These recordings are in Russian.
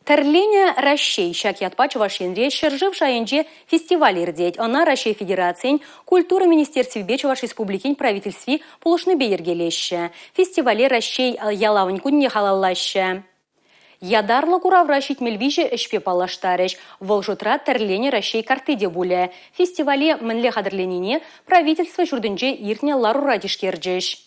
Тәрлене Рашей шакят Чувашинре шыржыв шайынже фестиваль ирдеть. Она Рашей Федерациян культура министерстве Чуваш республикин правительстве полушны бейергелеші. Фестивале Рашей ялавын күнне халаллашы. Ядарлы кураврашит мельвиже эшпе палаштарыш. Волжутра тәрлене Рашей картыде буле. Фестивале мінле қадырленіне правительство жүрдінже иртне лару радишкерджеш.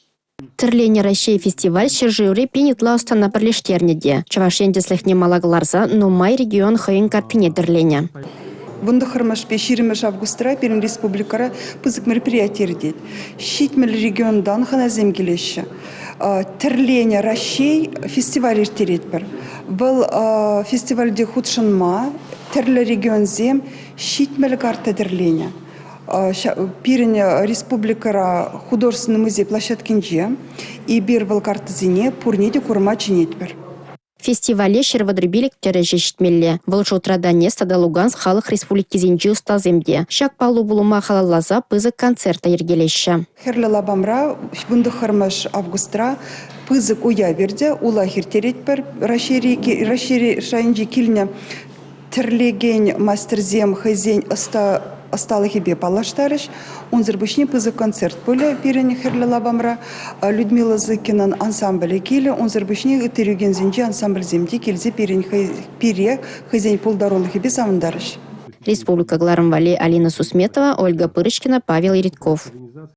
Тірлене Рашей фестиваль шыржыуры пенетла устана бірлештернеде. Чавашендеслых немалагларза, но май регион хайын картыне тірлене. Бунда хырмаш 5-20 августра Пермь республикара пызык мероприятие ирдет. Щитмел региондан ханазем келеші. Тірлене Рашей фестиваль иртерет бір. Бұл фестивальде худшынма, тірлі регион зем, щитмел карта тірлене. Пермь республикара художественный музей площадкинже и бир был карта зине пурнеде курма чинет бір. Фестивале шервадрыбилик тережештмелле. Бұл жутрада Нестада Луганск халық республики зенжи устаземде. Шак палу булума халалаза пызык концерта ергелеші. Херлі лабамра, бұнды хырмаш августра, пызык уя верде, ула хиртерет бір, рашери шайынжи киліне тірлеген мастерзем хайзен осталых себе палаштарыш. Он зарбышни пызык концерт поле перене херлі лабамра, Людмила Зыкинан ансамбле келі, он зарбышни тірюген зенжи ансамбль земде келзе пере хайзен полдаролых себе самындарыш. Республика Гларамвали Алина Сусметова, Ольга Пырышкина, Павел Иритков.